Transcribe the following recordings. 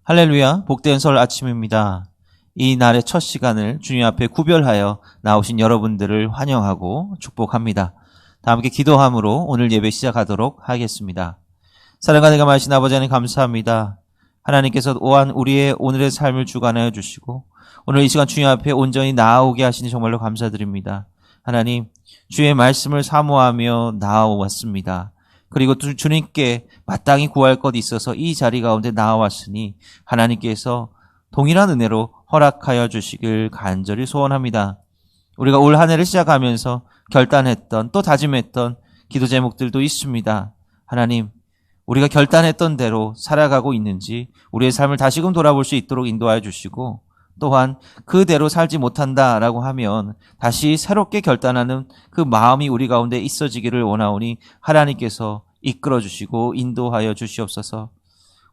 할렐루야, 복된 설 아침입니다. 이 날의 첫 시간을 주님 앞에 구별하여 나오신 여러분들을 환영하고 축복합니다. 다 함께 기도함으로 오늘 예배 시작하도록 하겠습니다. 사랑과 내가 마신 아버지 하나님 감사합니다. 하나님께서 또한 우리의 오늘의 삶을 주관하여 주시고 오늘 이 시간 주님 앞에 온전히 나아오게 하시니 정말로 감사드립니다. 하나님, 주의 말씀을 사모하며 나아왔습니다. 그리고 주님께 마땅히 구할 것이 있어서 이 자리 가운데 나와왔으니 하나님께서 동일한 은혜로 허락하여 주시길 간절히 소원합니다. 우리가 올 한 해를 시작하면서 결단했던 또 다짐했던 기도 제목들도 있습니다. 하나님, 우리가 결단했던 대로 살아가고 있는지 우리의 삶을 다시금 돌아볼 수 있도록 인도하여 주시고 또한 그대로 살지 못한다라고 하면 다시 새롭게 결단하는 그 마음이 우리 가운데 있어지기를 원하오니 하나님께서 이끌어 주시고 인도하여 주시옵소서.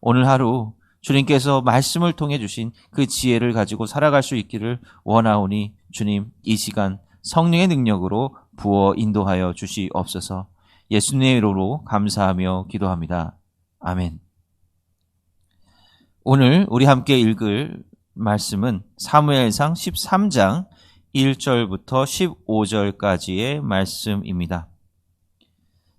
오늘 하루 주님께서 말씀을 통해 주신 그 지혜를 가지고 살아갈 수 있기를 원하오니 주님, 이 시간 성령의 능력으로 부어 인도하여 주시옵소서. 예수님의 이름으로 감사하며 기도합니다. 아멘. 오늘 우리 함께 읽을 말씀은 사무엘상 13장 1절부터 15절까지의 말씀입니다.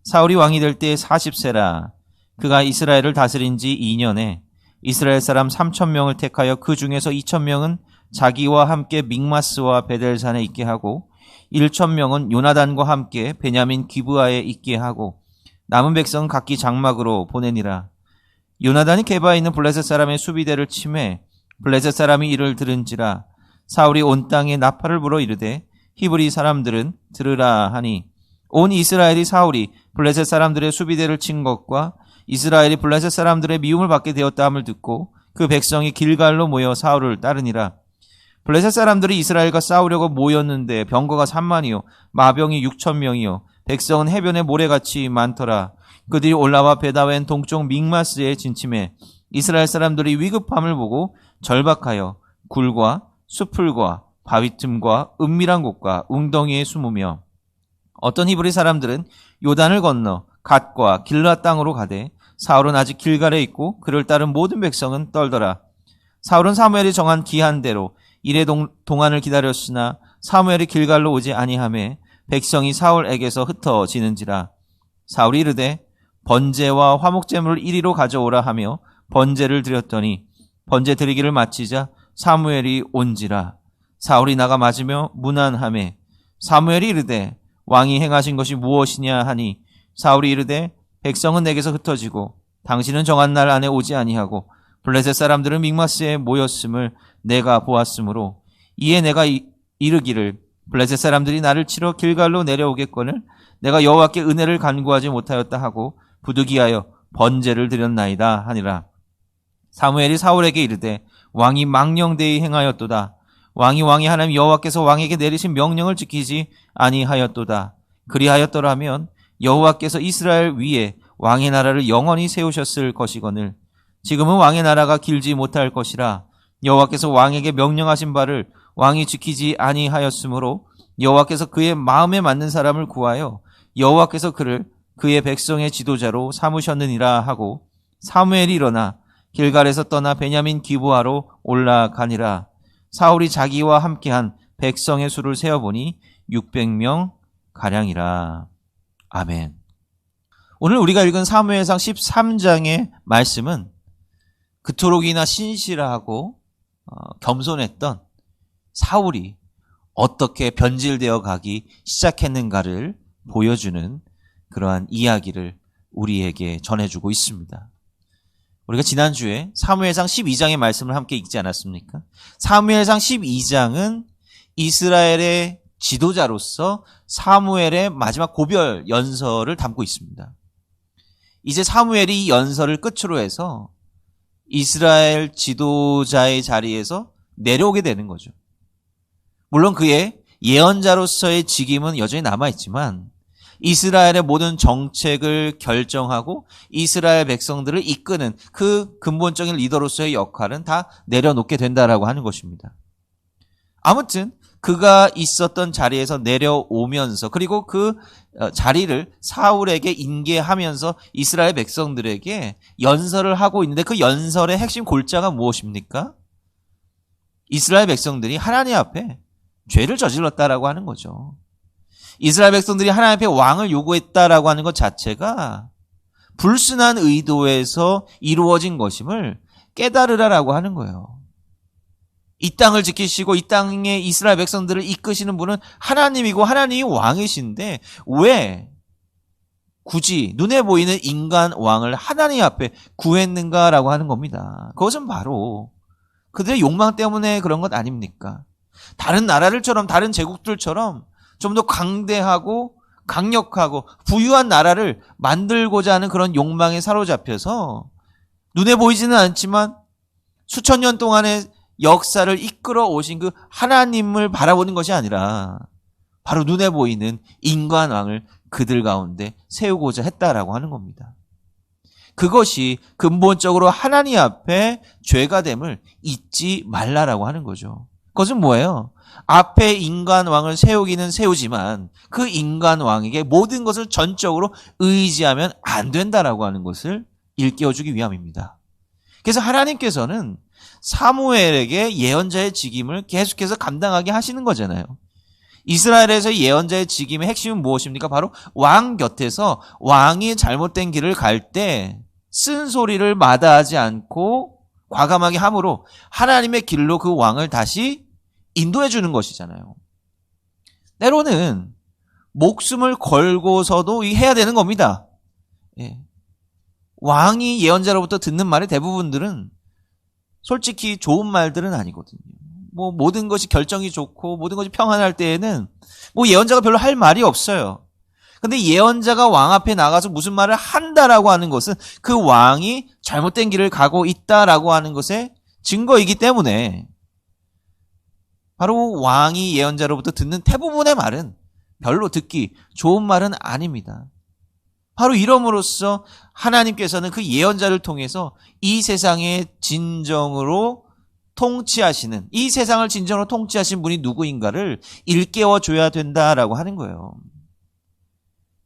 사울이 왕이 될 때 40세라. 그가 이스라엘을 다스린 지 2년에 이스라엘 사람 3,000명을 택하여 그 중에서 2,000명은 자기와 함께 믹마스와 베델산에 있게 하고 1,000명은 요나단과 함께 베냐민 기브아에 있게 하고 남은 백성은 각기 장막으로 보내니라. 요나단이 게바에 있는 블레셋 사람의 수비대를 치매 블레셋 사람이 이를 들은지라. 사울이 온 땅에 나팔을 불어 이르되 히브리 사람들은 들으라 하니 온 이스라엘이 사울이 블레셋 사람들의 수비대를 친 것과 이스라엘이 블레셋 사람들의 미움을 받게 되었다 함을 듣고 그 백성이 길갈로 모여 사울을 따르니라. 블레셋 사람들이 이스라엘과 싸우려고 모였는데 병거가 3만이요 마병이 6,000명이요 백성은 해변에 모래같이 많더라. 그들이 올라와 베다웬 동쪽 믹마스에 진침해 이스라엘 사람들이 위급함을 보고 절박하여 굴과 수풀과 바위 틈과 은밀한 곳과 웅덩이에 숨으며 어떤 히브리 사람들은 요단을 건너 갓과 길라 땅으로 가되 사울은 아직 길갈에 있고 그를 따른 모든 백성은 떨더라. 사울은 사무엘이 정한 기한대로 이레 동안을 기다렸으나 사무엘이 길갈로 오지 아니하매 백성이 사울에게서 흩어지는지라. 사울이 이르되 번제와 화목제물을 이리로 가져오라 하며 번제를 드렸더니 번제 드리기를 마치자 사무엘이 온지라. 사울이 나가 맞으며 문안하매 사무엘이 이르되 왕이 행하신 것이 무엇이냐 하니 사울이 이르되 백성은 내게서 흩어지고 당신은 정한 날 안에 오지 아니하고 블레셋 사람들은 믹마스에 모였음을 내가 보았으므로 이에 내가 이르기를 블레셋 사람들이 나를 치러 길갈로 내려오겠거늘 내가 여호와께 은혜를 간구하지 못하였다 하고 부득이하여 번제를 드렸나이다 하니라. 사무엘이 사울에게 이르되 왕이 망령되이 행하였도다. 왕이 하나님 여호와께서 왕에게 내리신 명령을 지키지 아니하였도다. 그리하였더라면 여호와께서 이스라엘 위에 왕의 나라를 영원히 세우셨을 것이거늘 지금은 왕의 나라가 길지 못할 것이라. 여호와께서 왕에게 명령하신 바를 왕이 지키지 아니하였으므로 여호와께서 그의 마음에 맞는 사람을 구하여 여호와께서 그를 그의 백성의 지도자로 삼으셨느니라 하고 사무엘이 일어나 길갈에서 떠나 베냐민 기브아로 올라가니라. 사울이 자기와 함께한 백성의 수를 세어보니 600명 가량이라. 아멘. 오늘 우리가 읽은 사무엘상 13장의 말씀은 그토록이나 신실하고 겸손했던 사울이 어떻게 변질되어 가기 시작했는가를 보여주는 그러한 이야기를 우리에게 전해주고 있습니다. 우리가 지난주에 사무엘상 12장의 말씀을 함께 읽지 않았습니까? 사무엘상 12장은 이스라엘의 지도자로서 사무엘의 마지막 고별 연설을 담고 있습니다. 이제 사무엘이 이 연설을 끝으로 해서 이스라엘 지도자의 자리에서 내려오게 되는 거죠. 물론 그의 예언자로서의 직임은 여전히 남아있지만 이스라엘의 모든 정책을 결정하고 이스라엘 백성들을 이끄는 그 근본적인 리더로서의 역할은 다 내려놓게 된다라고 하는 것입니다. 아무튼 그가 있었던 자리에서 내려오면서 그리고 그 자리를 사울에게 인계하면서 이스라엘 백성들에게 연설을 하고 있는데 그 연설의 핵심 골자가 무엇입니까? 이스라엘 백성들이 하나님 앞에 죄를 저질렀다라고 하는 거죠. 이스라엘 백성들이 하나님 앞에 왕을 요구했다라고 하는 것 자체가 불순한 의도에서 이루어진 것임을 깨달으라라고 하는 거예요. 이 땅을 지키시고 이 땅에 이스라엘 백성들을 이끄시는 분은 하나님이고 하나님이 왕이신데 왜 굳이 눈에 보이는 인간 왕을 하나님 앞에 구했는가라고 하는 겁니다. 그것은 바로 그들의 욕망 때문에 그런 것 아닙니까? 다른 나라들처럼 다른 제국들처럼 좀 더 강대하고 강력하고 부유한 나라를 만들고자 하는 그런 욕망에 사로잡혀서 눈에 보이지는 않지만 수천 년 동안의 역사를 이끌어 오신 그 하나님을 바라보는 것이 아니라 바로 눈에 보이는 인간왕을 그들 가운데 세우고자 했다라고 하는 겁니다. 그것이 근본적으로 하나님 앞에 죄가 됨을 잊지 말라라고 하는 거죠. 그것은 뭐예요? 앞에 인간왕을 세우기는 세우지만 그 인간왕에게 모든 것을 전적으로 의지하면 안 된다라고 하는 것을 일깨워주기 위함입니다. 그래서 하나님께서는 사무엘에게 예언자의 직임을 계속해서 감당하게 하시는 거잖아요. 이스라엘에서 예언자의 직임의 핵심은 무엇입니까? 바로 왕 곁에서 왕이 잘못된 길을 갈 때 쓴소리를 마다하지 않고 과감하게 함으로 하나님의 길로 그 왕을 다시 인도해 주는 것이잖아요. 때로는 목숨을 걸고서도 해야 되는 겁니다. 예. 왕이 예언자로부터 듣는 말의 대부분들은 솔직히 좋은 말들은 아니거든요. 뭐 모든 것이 결정이 좋고 모든 것이 평안할 때에는 뭐 예언자가 별로 할 말이 없어요. 근데 예언자가 왕 앞에 나가서 무슨 말을 한다라고 하는 것은 그 왕이 잘못된 길을 가고 있다라고 하는 것의 증거이기 때문에 바로 왕이 예언자로부터 듣는 대부분의 말은 별로 듣기 좋은 말은 아닙니다. 바로 이럼으로써 하나님께서는 그 예언자를 통해서 이 세상의 진정으로 통치하시는, 이 세상을 진정으로 통치하신 분이 누구인가를 일깨워 줘야 된다라고 하는 거예요.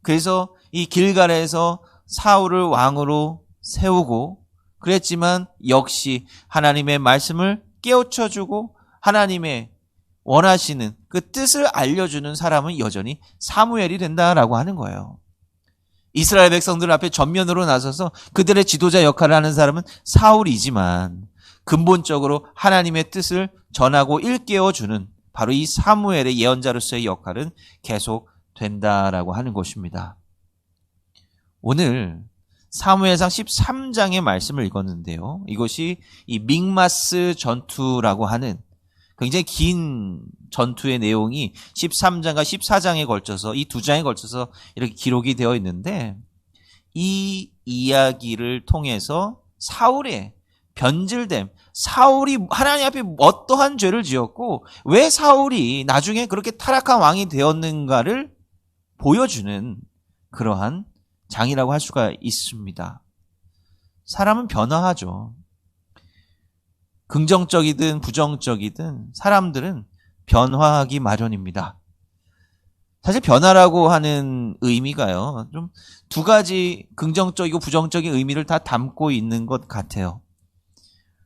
그래서 이 길갈에서 사울을 왕으로 세우고 그랬지만 역시 하나님의 말씀을 깨우쳐 주고 하나님의 원하시는 그 뜻을 알려주는 사람은 여전히 사무엘이 된다라고 하는 거예요. 이스라엘 백성들 앞에 전면으로 나서서 그들의 지도자 역할을 하는 사람은 사울이지만 근본적으로 하나님의 뜻을 전하고 일깨워주는 바로 이 사무엘의 예언자로서의 역할은 계속 된다라고 하는 것입니다. 오늘 사무엘상 13장의 말씀을 읽었는데요. 이것이 이 믹마스 전투라고 하는 굉장히 긴 전투의 내용이 13장과 14장에 걸쳐서 이 두 장에 걸쳐서 이렇게 기록이 되어 있는데 이 이야기를 통해서 사울의 변질됨, 사울이 하나님 앞에 어떠한 죄를 지었고 왜 사울이 나중에 그렇게 타락한 왕이 되었는가를 보여주는 그러한 장이라고 할 수가 있습니다. 사람은 변화하죠. 긍정적이든 부정적이든 사람들은 변화하기 마련입니다. 사실 변화라고 하는 의미가요, 좀 두 가지 긍정적이고 부정적인 의미를 다 담고 있는 것 같아요.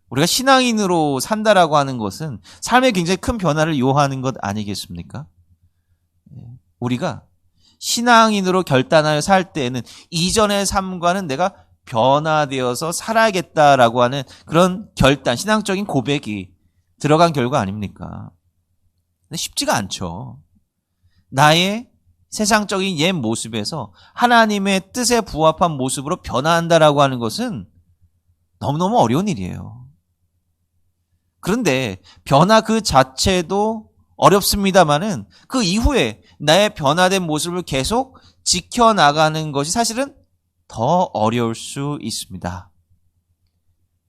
우리가 신앙인으로 산다라고 하는 것은 삶에 굉장히 큰 변화를 요하는 것 아니겠습니까? 우리가 신앙인으로 결단하여 살 때에는 이전의 삶과는 내가 변화되어서 살아야겠다라고 하는 그런 결단, 신앙적인 고백이 들어간 결과 아닙니까? 근데 쉽지가 않죠. 나의 세상적인 옛 모습에서 하나님의 뜻에 부합한 모습으로 변화한다라고 하는 것은 너무너무 어려운 일이에요. 그런데 변화 그 자체도 어렵습니다만은 그 이후에 나의 변화된 모습을 계속 지켜나가는 것이 사실은 더 어려울 수 있습니다.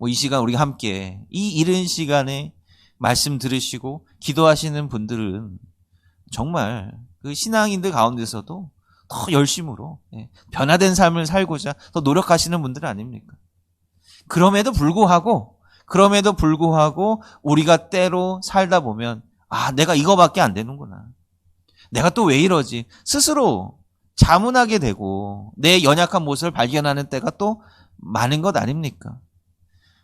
이 시간 우리가 함께 이 이른 시간에 말씀 들으시고 기도하시는 분들은 정말 그 신앙인들 가운데서도 더 열심으로 변화된 삶을 살고자 더 노력하시는 분들 아닙니까? 그럼에도 불구하고 우리가 때로 살다 보면 내가 이거밖에 안 되는구나. 내가 또 왜 이러지? 스스로 자문하게 되고 내 연약한 모습을 발견하는 때가 또 많은 것 아닙니까?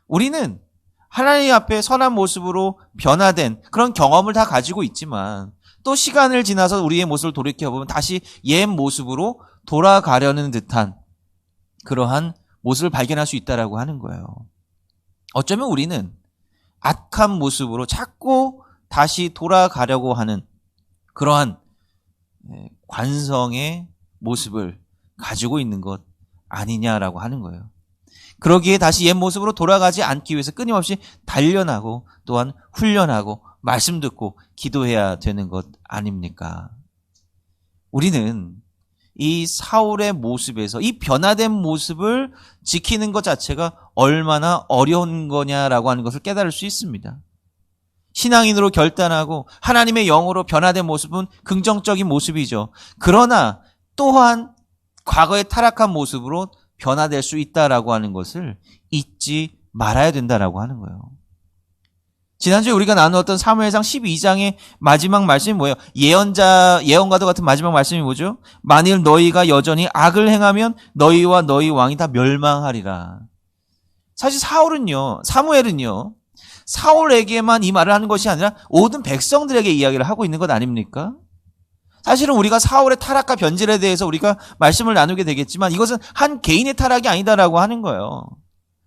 우리는 하나님 앞에 선한 모습으로 변화된 그런 경험을 다 가지고 있지만 또 시간을 지나서 우리의 모습을 돌이켜보면 다시 옛 모습으로 돌아가려는 듯한 그러한 모습을 발견할 수 있다라고 하는 거예요. 어쩌면 우리는 악한 모습으로 자꾸 다시 돌아가려고 하는 그러한 관성의 모습을 가지고 있는 것 아니냐라고 하는 거예요. 그러기에 다시 옛 모습으로 돌아가지 않기 위해서 끊임없이 단련하고 또한 훈련하고 말씀 듣고 기도해야 되는 것 아닙니까? 우리는 이 사울의 모습에서 이 변화된 모습을 지키는 것 자체가 얼마나 어려운 거냐라고 하는 것을 깨달을 수 있습니다. 신앙인으로 결단하고 하나님의 영으로 변화된 모습은 긍정적인 모습이죠. 그러나 또한 과거의 타락한 모습으로 변화될 수 있다라고 하는 것을 잊지 말아야 된다라고 하는 거예요. 지난주에 우리가 나누었던 사무엘상 12장의 마지막 말씀이 뭐예요? 예언과도 같은 마지막 말씀이 뭐죠? 만일 너희가 여전히 악을 행하면 너희와 너희 왕이 다 멸망하리라. 사실 사무엘은요, 사울에게만 이 말을 하는 것이 아니라 모든 백성들에게 이야기를 하고 있는 것 아닙니까? 사실은 우리가 사울의 타락과 변질에 대해서 우리가 말씀을 나누게 되겠지만 이것은 한 개인의 타락이 아니다라고 하는 거예요.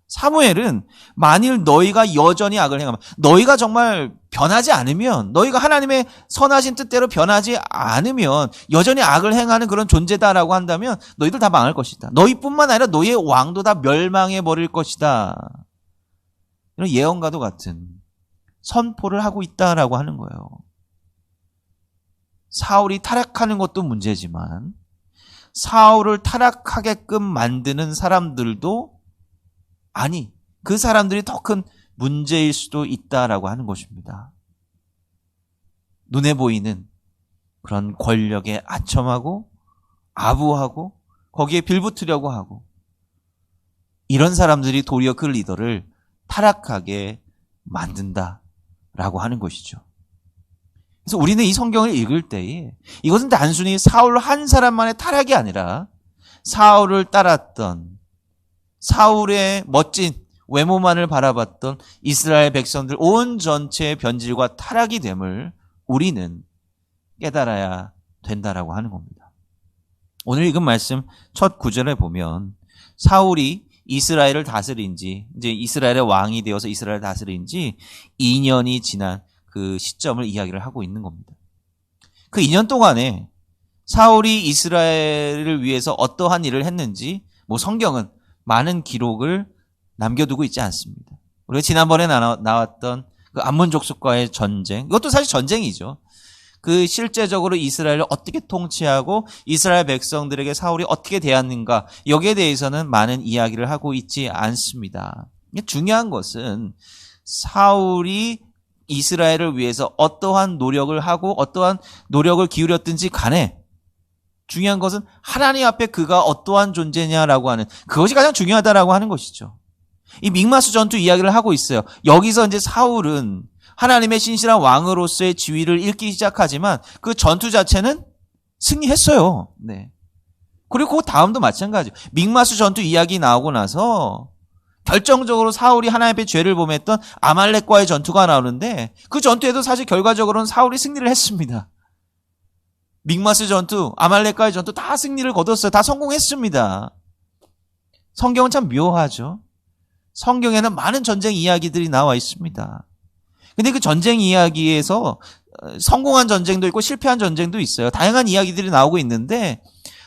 사무엘은 만일 너희가 여전히 악을 행하면, 너희가 정말 변하지 않으면, 너희가 하나님의 선하신 뜻대로 변하지 않으면 여전히 악을 행하는 그런 존재다라고 한다면 너희들 다 망할 것이다. 너희뿐만 아니라 너희의 왕도 다 멸망해 버릴 것이다. 이런 예언과도 같은 선포를 하고 있다라고 하는 거예요. 사울이 타락하는 것도 문제지만 사울을 타락하게끔 만드는 사람들도 그 사람들이 더 큰 문제일 수도 있다라고 하는 것입니다. 눈에 보이는 그런 권력에 아첨하고 아부하고 거기에 빌붙으려고 하고 이런 사람들이 도리어 그 리더를 타락하게 만든다라고 하는 것이죠. 그래서 우리는 이 성경을 읽을 때에 이것은 단순히 사울 한 사람만의 타락이 아니라 사울을 따랐던 사울의 멋진 외모만을 바라봤던 이스라엘 백성들 온 전체의 변질과 타락이 됨을 우리는 깨달아야 된다라고 하는 겁니다. 오늘 읽은 말씀 첫 구절에 보면 사울이 이스라엘을 다스린 지, 이제 이스라엘의 왕이 되어서 이스라엘을 다스린 지 2년이 지난 그 시점을 이야기를 하고 있는 겁니다. 그 2년 동안에 사울이 이스라엘을 위해서 어떠한 일을 했는지 성경은 많은 기록을 남겨두고 있지 않습니다. 우리가 지난번에 나왔던 그 암몬 족속과의 전쟁, 이것도 사실 전쟁이죠. 그 실제적으로 이스라엘을 어떻게 통치하고 이스라엘 백성들에게 사울이 어떻게 대했는가, 여기에 대해서는 많은 이야기를 하고 있지 않습니다. 중요한 것은 사울이 이스라엘을 위해서 어떠한 노력을 하고 어떠한 노력을 기울였든지 간에 중요한 것은 하나님 앞에 그가 어떠한 존재냐라고 하는 그것이 가장 중요하다라고 하는 것이죠. 이 믹마스 전투 이야기를 하고 있어요. 여기서 이제 사울은 하나님의 신실한 왕으로서의 지위를 잃기 시작하지만 그 전투 자체는 승리했어요. 네. 그리고 그 다음도 마찬가지예요. 믹마스 전투 이야기 나오고 나서 결정적으로 사울이 하나님 앞에 죄를 범했던 아말렉과의 전투가 나오는데 그 전투에도 사실 결과적으로는 사울이 승리를 했습니다. 믹마스 전투, 아말렉과의 전투 다 승리를 거뒀어요. 다 성공했습니다. 성경은 참 묘하죠. 성경에는 많은 전쟁 이야기들이 나와 있습니다. 근데 그 전쟁 이야기에서 성공한 전쟁도 있고 실패한 전쟁도 있어요. 다양한 이야기들이 나오고 있는데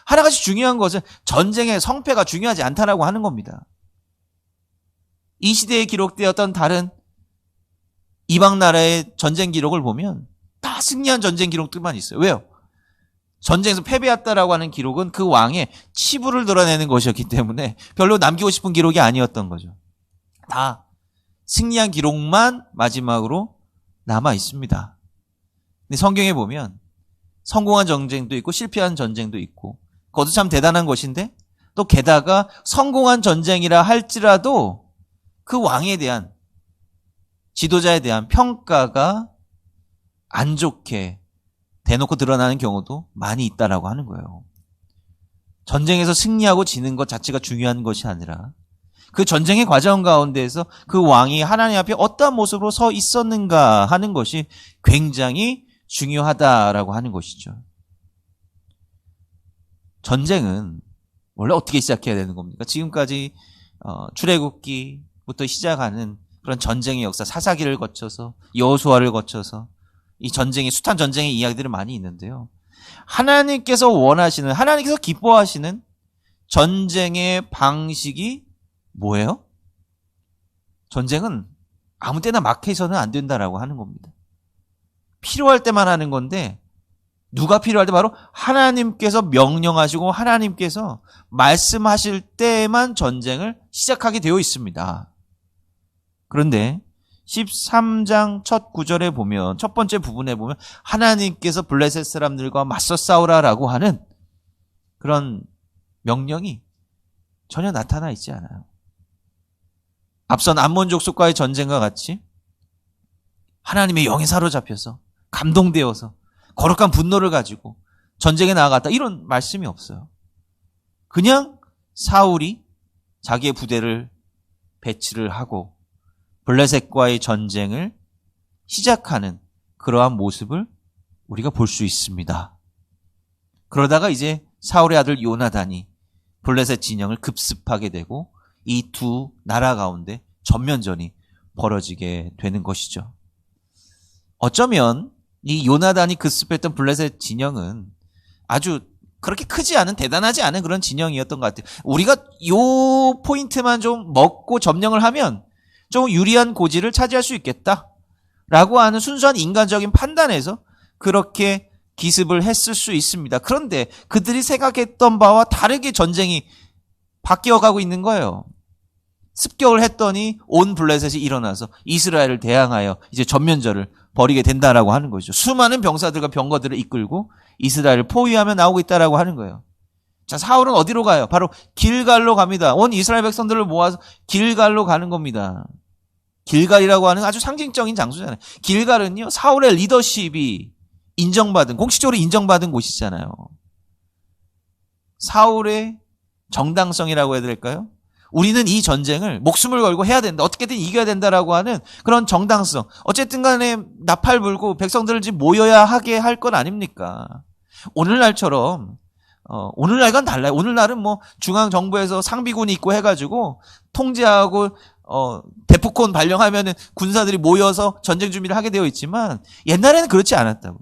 하나같이 중요한 것은 전쟁의 성패가 중요하지 않다라고 하는 겁니다. 이 시대에 기록되었던 다른 이방 나라의 전쟁 기록을 보면 다 승리한 전쟁 기록들만 있어요. 왜요? 전쟁에서 패배했다라고 하는 기록은 그 왕의 치부를 드러내는 것이었기 때문에 별로 남기고 싶은 기록이 아니었던 거죠. 다 승리한 기록만 마지막으로 남아 있습니다. 근데 성경에 보면 성공한 전쟁도 있고 실패한 전쟁도 있고 그것도 참 대단한 것인데 또 게다가 성공한 전쟁이라 할지라도 그 왕에 대한 지도자에 대한 평가가 안 좋게 대놓고 드러나는 경우도 많이 있다라고 하는 거예요. 전쟁에서 승리하고 지는 것 자체가 중요한 것이 아니라 그 전쟁의 과정 가운데에서 그 왕이 하나님 앞에 어떠한 모습으로 서 있었는가 하는 것이 굉장히 중요하다라고 하는 것이죠. 전쟁은 원래 어떻게 시작해야 되는 겁니까? 지금까지 출애굽기부터 시작하는 그런 전쟁의 역사, 사사기를 거쳐서 여호수아를 거쳐서 이 전쟁의 숱한 전쟁의 이야기들이 많이 있는데요. 하나님께서 원하시는, 하나님께서 기뻐하시는 전쟁의 방식이 뭐예요? 전쟁은 아무 때나 막 해서는 안 된다라고 하는 겁니다. 필요할 때만 하는 건데 누가 필요할 때 바로 하나님께서 명령하시고 하나님께서 말씀하실 때만 전쟁을 시작하게 되어 있습니다. 그런데 13장 첫 구절에 보면, 첫 번째 부분에 보면 하나님께서 블레셋 사람들과 맞서 싸우라라고 하는 그런 명령이 전혀 나타나 있지 않아요. 앞선 암몬 족속과의 전쟁과 같이 하나님의 영에 사로잡혀서 감동되어서 거룩한 분노를 가지고 전쟁에 나아갔다, 이런 말씀이 없어요. 그냥 사울이 자기의 부대를 배치를 하고 블레셋과의 전쟁을 시작하는 그러한 모습을 우리가 볼 수 있습니다. 그러다가 이제 사울의 아들 요나단이 블레셋 진영을 급습하게 되고 이 두 나라 가운데 전면전이 벌어지게 되는 것이죠. 어쩌면 이 요나단이 급습했던 블레셋 진영은 아주 그렇게 크지 않은, 대단하지 않은 그런 진영이었던 것 같아요. 우리가 요 포인트만 좀 먹고 점령을 하면 좀 유리한 고지를 차지할 수 있겠다라고 하는 순수한 인간적인 판단에서 그렇게 기습을 했을 수 있습니다. 그런데 그들이 생각했던 바와 다르게 전쟁이 바뀌어가고 있는 거예요. 습격을 했더니 온 블레셋이 일어나서 이스라엘을 대항하여 이제 전면전을 벌이게 된다라고 하는 거죠. 수많은 병사들과 병거들을 이끌고 이스라엘을 포위하며 나오고 있다라고 하는 거예요. 자, 사울은 어디로 가요? 바로 길갈로 갑니다. 온 이스라엘 백성들을 모아서 길갈로 가는 겁니다. 길갈이라고 하는 아주 상징적인 장소잖아요. 길갈은요, 사울의 리더십이 인정받은, 공식적으로 인정받은 곳이잖아요. 사울의 정당성이라고 해야 될까요? 우리는 이 전쟁을 목숨을 걸고 해야 된다, 어떻게든 이겨야 된다라고 하는 그런 정당성. 어쨌든 간에 나팔 불고 백성들을 지금 모여야 하게 할 건 아닙니까? 오늘날처럼 오늘날과는 달라요. 오늘날은 뭐 중앙정부에서 상비군이 있고 해가지고 통제하고 대포콘 발령하면은 군사들이 모여서 전쟁 준비를 하게 되어 있지만 옛날에는 그렇지 않았다고.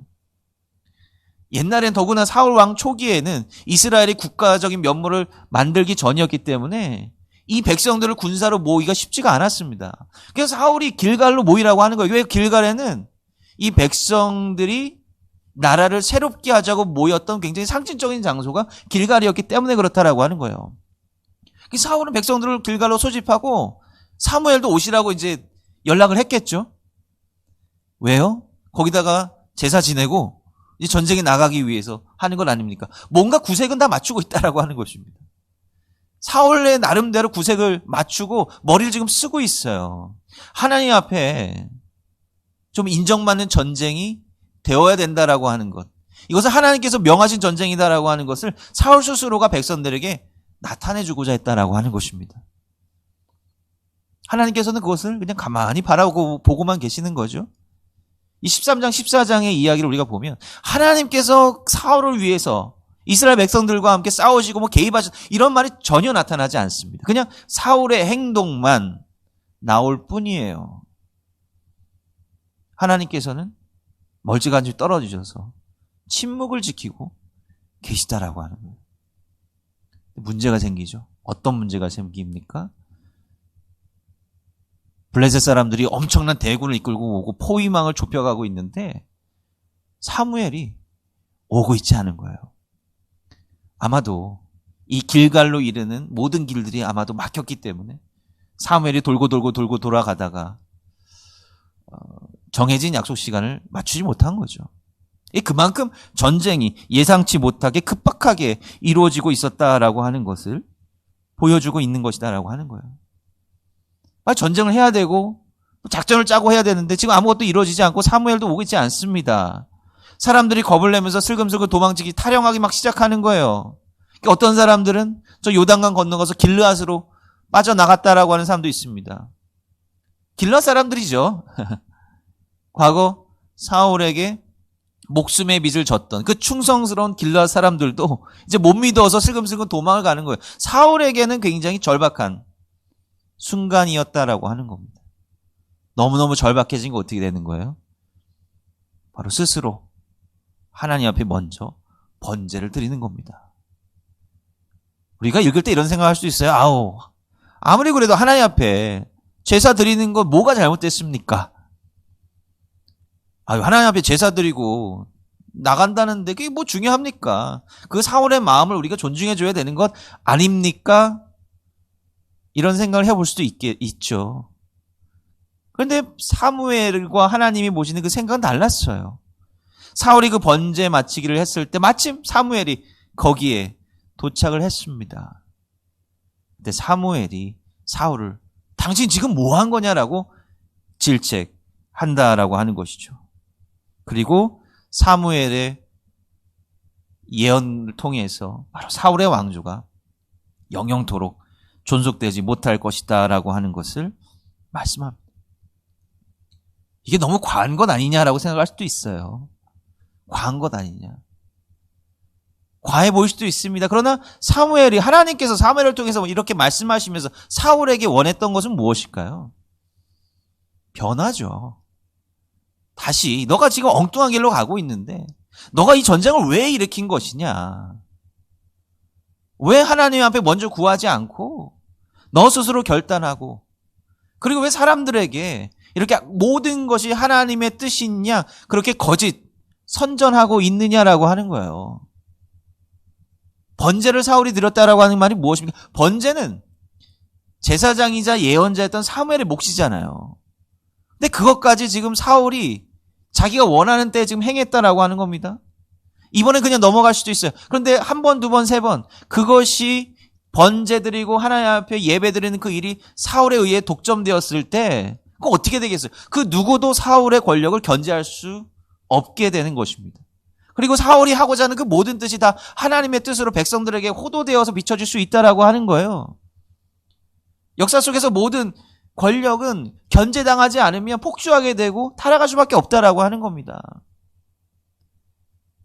옛날엔 더구나 사울 왕 초기에는 이스라엘이 국가적인 면모를 만들기 전이었기 때문에 이 백성들을 군사로 모으기가 쉽지가 않았습니다. 그래서 사울이 길갈로 모이라고 하는 거예요. 왜? 길갈에는 이 백성들이 나라를 새롭게 하자고 모였던 굉장히 상징적인 장소가 길갈이었기 때문에 그렇다라고 하는 거예요. 사울은 백성들을 길갈로 소집하고 사무엘도 오시라고 이제 연락을 했겠죠. 왜요? 거기다가 제사 지내고 이제 전쟁에 나가기 위해서 하는 건 아닙니까? 뭔가 구색은 다 맞추고 있다라고 하는 것입니다. 사울의 나름대로 구색을 맞추고 머리를 지금 쓰고 있어요. 하나님 앞에 좀 인정받는 전쟁이 되어야 된다라고 하는 것. 이것은 하나님께서 명하신 전쟁이다라고 하는 것을 사울 스스로가 백성들에게 나타내주고자 했다라고 하는 것입니다. 하나님께서는 그것을 그냥 가만히 바라보고만 계시는 거죠. 이 13장, 14장의 이야기를 우리가 보면 하나님께서 사울을 위해서 이스라엘 백성들과 함께 싸우시고 뭐 개입하신 이런 말이 전혀 나타나지 않습니다. 그냥 사울의 행동만 나올 뿐이에요. 하나님께서는 멀찌감치 떨어지셔서 침묵을 지키고 계시다라고 하는 거예요. 문제가 생기죠. 어떤 문제가 생깁니까? 블레셋 사람들이 엄청난 대군을 이끌고 오고 포위망을 좁혀가고 있는데 사무엘이 오고 있지 않은 거예요. 아마도 이 길갈로 이르는 모든 길들이 아마도 막혔기 때문에 사무엘이 돌고 돌아가다가 정해진 약속 시간을 맞추지 못한 거죠. 그만큼 전쟁이 예상치 못하게 급박하게 이루어지고 있었다라고 하는 것을 보여주고 있는 것이다라고 하는 거예요. 전쟁을 해야 되고 작전을 짜고 해야 되는데 지금 아무것도 이루어지지 않고 사무엘도 오고 있지 않습니다. 사람들이 겁을 내면서 슬금슬금 도망치기, 타령하기 막 시작하는 거예요. 어떤 사람들은 저 요단강 건너가서 길르앗으로 빠져나갔다라고 하는 사람도 있습니다. 길르앗 사람들이죠. 과거 사울에게 목숨의 빚을 졌던 그 충성스러운 길르앗 사람들도 이제 못 믿어서 슬금슬금 도망을 가는 거예요. 사울에게는 굉장히 절박한 순간이었다라고 하는 겁니다. 너무너무 절박해진 거 어떻게 되는 거예요? 바로 스스로 하나님 앞에 먼저 번제를 드리는 겁니다. 우리가 읽을 때 이런 생각할 수 있어요. 아무리 그래도 하나님 앞에 제사 드리는 건 뭐가 잘못됐습니까? 하나님 앞에 제사 드리고 나간다는데 그게 뭐 중요합니까? 그 사울의 마음을 우리가 존중해 줘야 되는 것 아닙니까? 이런 생각을 해볼 수도 있죠. 그런데 사무엘과 하나님이 모시는 그 생각은 달랐어요. 사울이 그 번제 마치기를 했을 때 마침 사무엘이 거기에 도착을 했습니다. 근데 사무엘이 사울을 당신 지금 뭐 한 거냐라고 질책한다라고 하는 것이죠. 그리고 사무엘의 예언을 통해서 바로 사울의 왕조가 영영토록 존속되지 못할 것이다 라고 하는 것을 말씀합니다. 이게 너무 과한 것 아니냐라고 생각할 수도 있어요. 과한 것 아니냐. 과해 보일 수도 있습니다. 그러나 사무엘이 하나님께서 사무엘을 통해서 이렇게 말씀하시면서 사울에게 원했던 것은 무엇일까요? 변화죠. 다시 너가 지금 엉뚱한 길로 가고 있는데 너가 이 전쟁을 왜 일으킨 것이냐? 왜 하나님 앞에 먼저 구하지 않고 너 스스로 결단하고 그리고 왜 사람들에게 이렇게 모든 것이 하나님의 뜻이냐 그렇게 거짓 선전하고 있느냐라고 하는 거예요. 번제를 사울이 드렸다라고 하는 말이 무엇입니까? 번제는 제사장이자 예언자였던 사무엘의 몫이잖아요. 근데 그것까지 지금 사울이 자기가 원하는 때에 지금 행했다라고 하는 겁니다. 이번엔 그냥 넘어갈 수도 있어요. 그런데 한 번, 두 번, 세 번 그것이 번제 드리고 하나님 앞에 예배 드리는 그 일이 사울에 의해 독점되었을 때 그거 어떻게 되겠어요? 그 누구도 사울의 권력을 견제할 수 없게 되는 것입니다. 그리고 사울이 하고자 하는 그 모든 뜻이 다 하나님의 뜻으로 백성들에게 호도되어서 비춰질 수 있다라고 하는 거예요. 역사 속에서 모든 권력은 견제당하지 않으면 폭주하게 되고 타락할 수밖에 없다라고 하는 겁니다.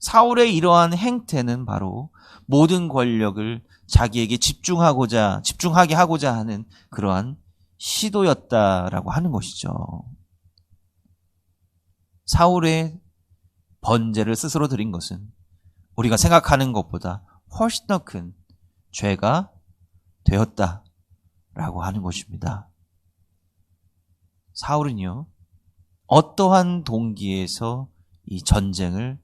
사울의 이러한 행태는 바로 모든 권력을 자기에게 집중하게 하고자 하는 그러한 시도였다라고 하는 것이죠. 사울의 번제를 스스로 드린 것은 우리가 생각하는 것보다 훨씬 더 큰 죄가 되었다라고 하는 것입니다. 사울은요, 어떠한 동기에서 이 전쟁을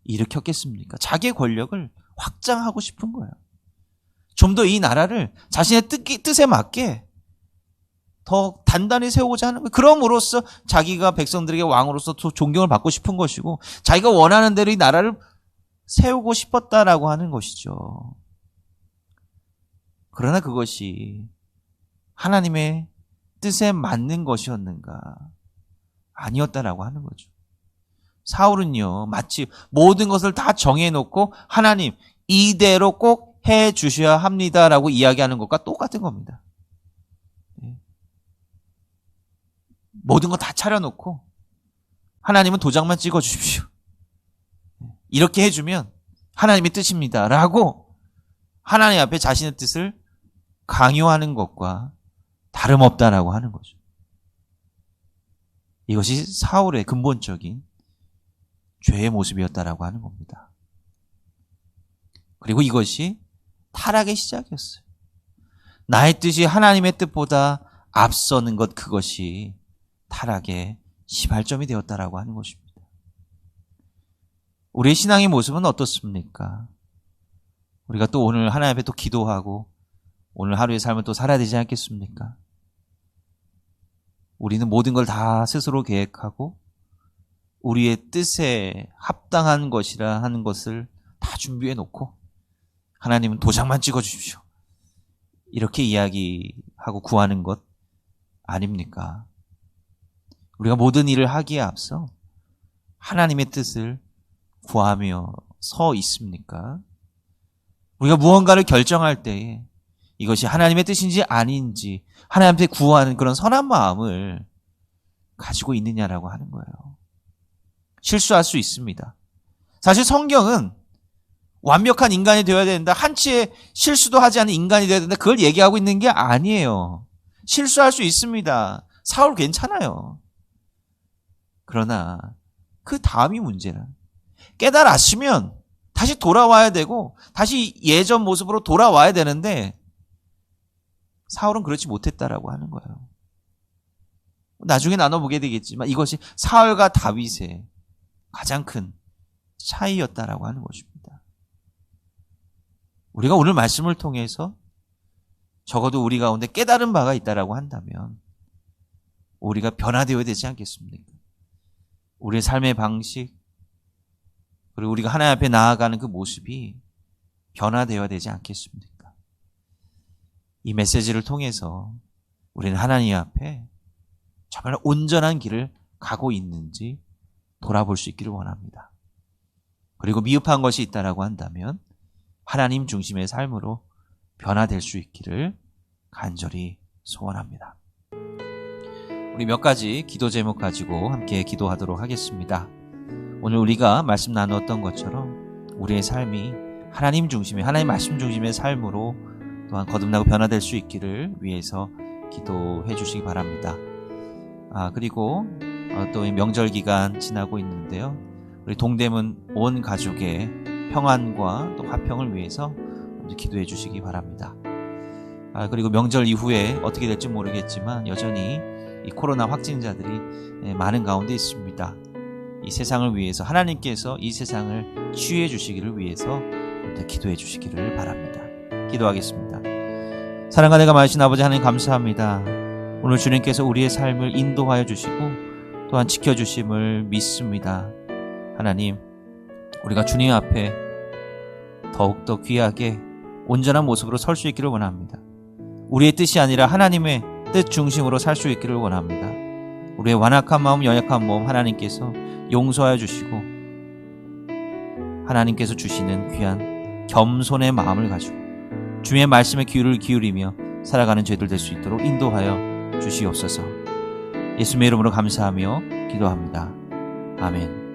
일으켰겠습니까? 자기의 권력을 확장하고 싶은 거예요. 좀 더 이 나라를 자신의 뜻에 맞게 더 단단히 세우고자 하는 거예요. 그럼으로써 자기가 백성들에게 왕으로서 존경을 받고 싶은 것이고 자기가 원하는 대로 이 나라를 세우고 싶었다라고 하는 것이죠. 그러나 그것이 하나님의 뜻에 맞는 것이었는가? 아니었다라고 하는 거죠. 사울은요, 마치 모든 것을 다 정해놓고 하나님 이대로 꼭 해주셔야 합니다라고 이야기하는 것과 똑같은 겁니다. 모든 거 다 차려놓고 하나님은 도장만 찍어주십시오. 이렇게 해주면 하나님의 뜻입니다. 라고 하나님 앞에 자신의 뜻을 강요하는 것과 다름없다라고 하는 거죠. 이것이 사울의 근본적인 죄의 모습이었다라고 하는 겁니다. 그리고 이것이 타락의 시작이었어요. 나의 뜻이 하나님의 뜻보다 앞서는 것, 그것이 타락의 시발점이 되었다라고 하는 것입니다. 우리의 신앙의 모습은 어떻습니까? 우리가 또 오늘 하나님 앞에 또 기도하고 오늘 하루의 삶을 또 살아야 되지 않겠습니까? 우리는 모든 걸 다 스스로 계획하고 우리의 뜻에 합당한 것이라 하는 것을 다 준비해 놓고 하나님은 도장만 찍어 주십시오. 이렇게 이야기하고 구하는 것 아닙니까? 우리가 모든 일을 하기에 앞서 하나님의 뜻을 구하며 서 있습니까? 우리가 무언가를 결정할 때에 이것이 하나님의 뜻인지 아닌지 하나님한테 구하는 그런 선한 마음을 가지고 있느냐라고 하는 거예요. 실수할 수 있습니다. 사실 성경은 완벽한 인간이 되어야 된다, 한치의 실수도 하지 않는 인간이 되어야 된다, 그걸 얘기하고 있는 게 아니에요. 실수할 수 있습니다. 사울 괜찮아요. 그러나 그 다음이 문제라. 깨달았으면 다시 돌아와야 되고 다시 예전 모습으로 돌아와야 되는데 사울은 그렇지 못했다라고 하는 거예요. 나중에 나눠보게 되겠지만 이것이 사울과 다윗의 가장 큰 차이였다라고 하는 것입니다. 우리가 오늘 말씀을 통해서 적어도 우리 가운데 깨달은 바가 있다라고 한다면 우리가 변화되어야 되지 않겠습니까? 우리의 삶의 방식, 그리고 우리가 하나님 앞에 나아가는 그 모습이 변화되어야 되지 않겠습니까? 이 메시지를 통해서 우리는 하나님 앞에 정말 온전한 길을 가고 있는지 돌아볼 수 있기를 원합니다. 그리고 미흡한 것이 있다라고 한다면 하나님 중심의 삶으로 변화될 수 있기를 간절히 소원합니다. 우리 몇 가지 기도 제목 가지고 함께 기도하도록 하겠습니다. 오늘 우리가 말씀 나누었던 것처럼 우리의 삶이 하나님 중심의, 하나님 말씀 중심의 삶으로 또한 거듭나고 변화될 수 있기를 위해서 기도해 주시기 바랍니다. 그리고 또 명절 기간 지나고 있는데요. 우리 동대문 온 가족의 평안과 또 화평을 위해서 기도해 주시기 바랍니다. 그리고 명절 이후에 어떻게 될지 모르겠지만 여전히 이 코로나 확진자들이 많은 가운데 있습니다. 이 세상을 위해서 하나님께서 이 세상을 치유해 주시기를 위해서 기도해 주시기를 바랍니다. 기도하겠습니다. 사랑과 내가 많으신 아버지 하나님 감사합니다. 오늘 주님께서 우리의 삶을 인도하여 주시고 또한 지켜주심을 믿습니다. 하나님, 우리가 주님 앞에 더욱더 귀하게 온전한 모습으로 설 수 있기를 원합니다. 우리의 뜻이 아니라 하나님의 뜻 중심으로 살 수 있기를 원합니다. 우리의 완악한 마음, 연약한 몸 하나님께서 용서하여 주시고 하나님께서 주시는 귀한 겸손의 마음을 가지고 주의 말씀에 귀를 기울이며 살아가는 죄들 될 수 있도록 인도하여 주시옵소서. 예수님의 이름으로 감사하며 기도합니다. 아멘.